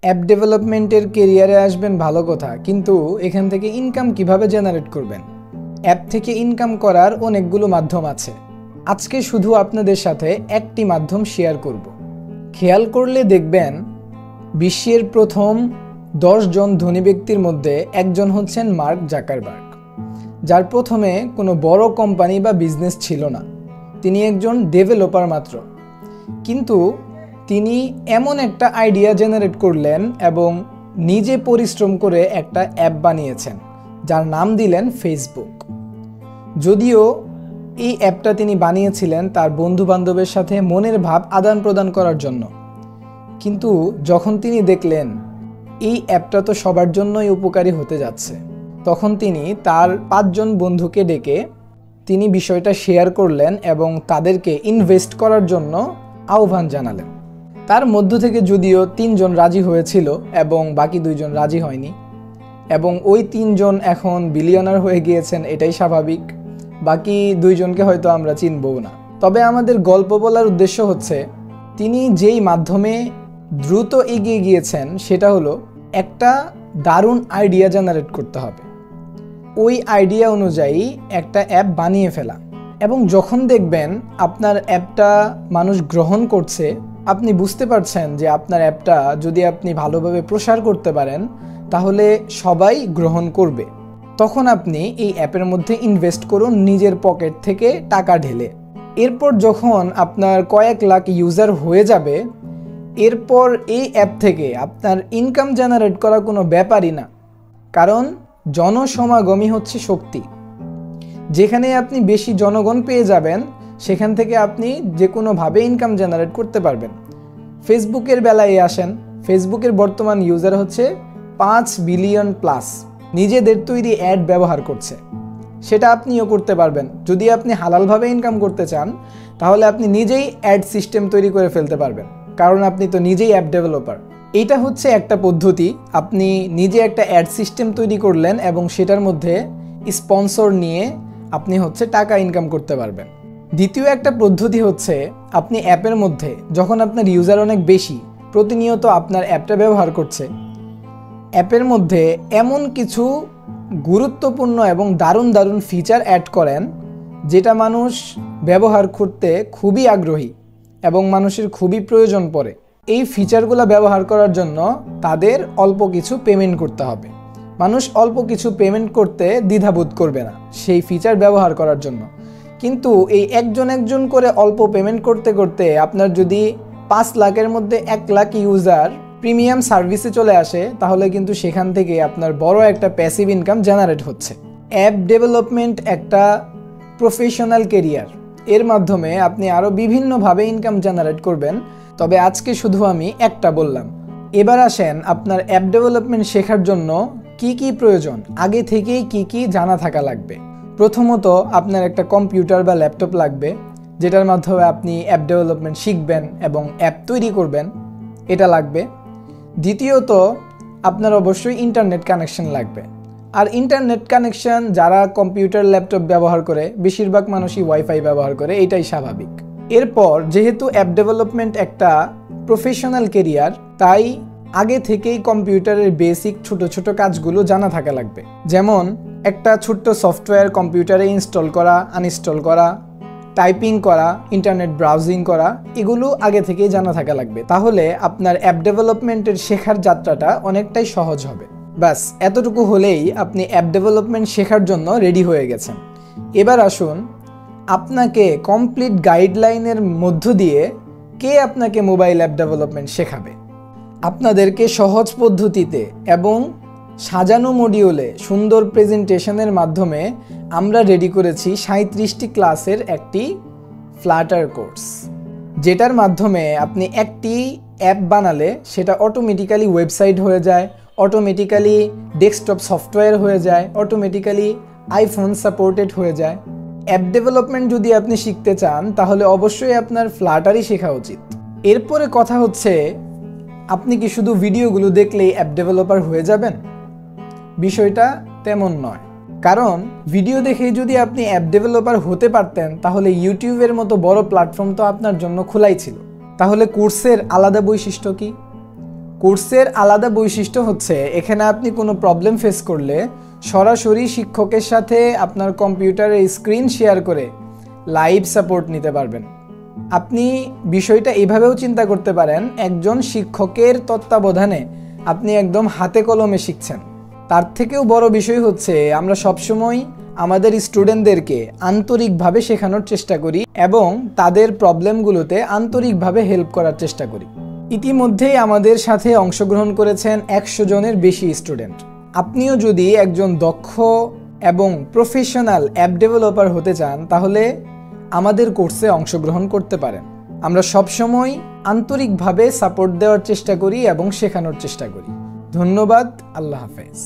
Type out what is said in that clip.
App ডেভেলপমেন্টের কেরিয়ারে আসবেন ভালো কথা, কিন্তু এখান থেকে ইনকাম কিভাবে জেনারেট করবেন? অ্যাপ থেকে ইনকাম করার অনেকগুলো মাধ্যম আছে। আজকে শুধু আপনাদের সাথে একটি মাধ্যম শেয়ার করব। খেয়াল করলে দেখবেন বিশ্বের প্রথম 10 জন ধনী ব্যক্তির মধ্যে একজন হচ্ছেন মার্ক জাকারবার্গ, যার প্রথমে কোনো বড় কোম্পানি বা বিজনেস ছিল না। তিনি একজন ডেভেলপার মাত্র, কিন্তু তিনি এমন একটা আইডিয়া জেনারেট করলেন এবং নিজে পরিশ্রম করে একটা অ্যাপ বানিয়েছেন, যার নাম দিলেন ফেসবুক। যদিও এই অ্যাপটা তিনি বানিয়েছিলেন তার বন্ধু-বান্ধবের সাথে মনের ভাব আদান প্রদান করার জন্য, কিন্তু যখন তিনি দেখলেন এই অ্যাপটা তো সবার জন্যই উপকারী হতে যাচ্ছে, তখন তিনি তার 5 জন বন্ধুকে ডেকে তিনি বিষয়টা শেয়ার করলেন এবং তাদেরকে ইনভেস্ট করার জন্য আহ্বান জানালেন। তার মধ্য থেকে যদিও 3 জন রাজি হয়েছিল এবং বাকি 2 জন রাজি হয়নি, এবং ওই 3 জন এখন বিলিয়নার হয়ে গিয়েছেন, এটাই স্বাভাবিক। বাকি 2 জনকে হয়তো আমরা চিনবও না। তবে আমাদের গল্প বলার উদ্দেশ্য হচ্ছে তিনি যেই মাধ্যমে দ্রুত এগিয়ে গিয়েছেন সেটা হলো একটা দারুণ আইডিয়া জেনারেট করতে হবে, ওই আইডিয়া অনুযায়ী একটা অ্যাপ বানিয়ে ফেলা, এবং যখন দেখবেন আপনার অ্যাপটা মানুষ গ্রহণ করছে, আপনি বুঝতে পারছেন যে আপনার অ্যাপটা যদি আপনি ভালোভাবে প্রসার করতে পারেন তাহলে সবাই গ্রহণ করবে, তখন আপনি এই অ্যাপের মধ্যে ইনভেস্ট করুন নিজের পকেট থেকে টাকা ঢেলে। এরপর যখন আপনার কয়েক লাখ ইউজার হয়ে যাবে, এরপর এই অ্যাপ থেকে আপনার ইনকাম জেনারেট করা কোনো ব্যাপারই না, কারণ জনসমাগমই হচ্ছে শক্তি। যেখানে আপনি বেশি জনগণ পেয়ে যাবেন সেখান থেকে আপনি যে কোনোভাবে ইনকাম জেনারেট করতে পারবেন। ফেসবুকের বেলায় আসেন, ফেসবুকের বর্তমান ইউজার হচ্ছে 5 বিলিয়ন প্লাস, নিজেদের তৈরি অ্যাড ব্যবহার করছে। সেটা আপনিও করতে পারবেন। যদি আপনি হালালভাবে ইনকাম করতে চান তাহলে আপনি নিজেই অ্যাড সিস্টেম তৈরি করে ফেলতে পারবেন, কারণ আপনি তো নিজেই অ্যাপ ডেভেলপার। এইটা হচ্ছে একটা পদ্ধতি, আপনি নিজে একটা অ্যাড সিস্টেম তৈরি করলেন এবং সেটার মধ্যে স্পন্সর নিয়ে আপনি হচ্ছে টাকা ইনকাম করতে পারবেন। দ্বিতীয় একটা পদ্ধতি হচ্ছে আপনি অ্যাপের মধ্যে যখন আপনার ইউজার অনেক বেশি, প্রতিনিয়ত আপনার অ্যাপটা ব্যবহার করছে, অ্যাপের মধ্যে এমন কিছু গুরুত্বপূর্ণ এবং দারুণ দারুণ ফিচার অ্যাড করেন যেটা মানুষ ব্যবহার করতে খুবই আগ্রহী এবং মানুষের খুবই প্রয়োজন পড়ে। এই ফিচারগুলো ব্যবহার করার জন্য তাদের অল্প কিছু পেমেন্ট করতে হবে। মানুষ অল্প কিছু পেমেন্ট করতে দ্বিধাবোধ করবে না সেই ফিচার ব্যবহার করার জন্য। কিন্তু এই একজন করে অল্প পেমেন্ট করতে করতে আপনার যদি 5 লাখের মধ্যে 1 লাখ ইউজার প্রিমিয়াম সার্ভিসে চলে আসে, তাহলে কিন্তু সেখান থেকে আপনার বড় একটা প্যাসিভ ইনকাম জেনারেট হচ্ছে। অ্যাপ ডেভেলপমেন্ট একটা প্রফেশনাল কেরিয়ার, এর মাধ্যমে আপনি আরও বিভিন্নভাবে ইনকাম জেনারেট করবেন। তবে আজকে শুধু আমি একটা বললাম। এবার আসেন আপনার অ্যাপ ডেভেলপমেন্ট শেখার জন্য কি কি প্রয়োজন, আগে থেকেই কি কি জানা থাকা লাগবে। প্রথমত আপনার একটা কম্পিউটার বা ল্যাপটপ লাগবে, যেটার মাধ্যমে আপনি অ্যাপ ডেভেলপমেন্ট শিখবেন এবং অ্যাপ তৈরি করবেন, এটা লাগবে। দ্বিতীয়ত আপনার অবশ্যই ইন্টারনেট কানেকশন লাগবে, আর ইন্টারনেট কানেকশন যারা কম্পিউটার ল্যাপটপ ব্যবহার করে বেশিরভাগ মানুষই ওয়াইফাই ব্যবহার করে, এটাই স্বাভাবিক। এরপর যেহেতু অ্যাপ ডেভেলপমেন্ট একটা প্রফেশনাল কেরিয়ার, তাই আগে থেকেই কম্পিউটারের বেসিক ছোট ছোট কাজগুলো জানা থাকা লাগবে। যেমন একটা ছোট্ট সফটওয়্যার কম্পিউটারে ইনস্টল করা, আনইনস্টল করা, টাইপিং করা, ইন্টারনেট ব্রাউজিং করা, এগুলো আগে থেকেই জানা থাকা লাগবে। তাহলে আপনার অ্যাপ ডেভেলপমেন্টের শেখার যাত্রাটা অনেকটাই সহজ হবে। ব্যাস এতটুকু হলেই আপনি অ্যাপ ডেভেলপমেন্ট শেখার জন্য রেডি হয়ে গেছেন। এবার আসুন আপনাকে কমপ্লিট গাইডলাইনের মধ্য দিয়ে কে আপনাকে মোবাইল অ্যাপ ডেভেলপমেন্ট শেখাবে। আপনাদেরকে সহজ পদ্ধতিতে এবং সাজানো মডিউলে সুন্দর প্রেজেন্টেশনের মাধ্যমে আমরা রেডি করেছি 37টি ক্লাসের একটি ফ্লাটার কোর্স, যেটার মাধ্যমে আপনি একটি অ্যাপ বানালে সেটা অটোমেটিক্যালি ওয়েবসাইট হয়ে যায়, অটোমেটিক্যালি ডেস্কটপ সফটওয়্যার হয়ে যায়, অটোমেটিক্যালি আইফোন সাপোর্টেড হয়ে যায়। অ্যাপ ডেভেলপমেন্ট যদি আপনি শিখতে চান তাহলে অবশ্যই আপনার ফ্লাটারই শেখা উচিত। এরপরে কথা হচ্ছে আপনি কি শুধু ভিডিওগুলো দেখলেই অ্যাপ ডেভেলপার হয়ে যাবেন? বিষয়টা তেমন নয়, কারণ ভিডিও দেখেই যদি আপনি অ্যাপ ডেভেলপার হতে পারতেন তাহলে ইউটিউবের মতো বড় প্ল্যাটফর্ম তো আপনার জন্য খোলাই ছিল। তাহলে কোর্সের আলাদা বৈশিষ্ট্য কি? কোর্সের আলাদা বৈশিষ্ট্য হচ্ছে এখানে আপনি কোনো প্রবলেম ফেস করলে সরাসরি শিক্ষকের সাথে আপনার কম্পিউটারের স্ক্রিন শেয়ার করে লাইভ সাপোর্ট নিতে পারবেন। আপনি বিষয়টা এভাবেও চিন্তা করতে পারেন, একজন শিক্ষকের তত্ত্বাবধানে আপনি একদম হাতে কলমে শিখছেন। তার থেকেও বড় বিষয় হচ্ছে আমরা সবসময় আমাদের স্টুডেন্টদেরকে আন্তরিকভাবে শেখানোর চেষ্টা করি এবং তাদের প্রবলেমগুলোতে আন্তরিকভাবে হেল্প করার চেষ্টা করি। ইতিমধ্যেই আমাদের সাথে অংশগ্রহণ করেছেন 100 জনের বেশি স্টুডেন্ট। আপনিও যদি একজন দক্ষ এবং প্রফেশনাল অ্যাপ ডেভেলপার হতে চান তাহলে আমাদের কোর্সে অংশগ্রহণ করতে পারেন। আমরা সবসময় আন্তরিকভাবে সাপোর্ট দেওয়ার চেষ্টা করি এবং শেখানোর চেষ্টা করি। ধন্যবাদ। আল্লাহ হাফেজ।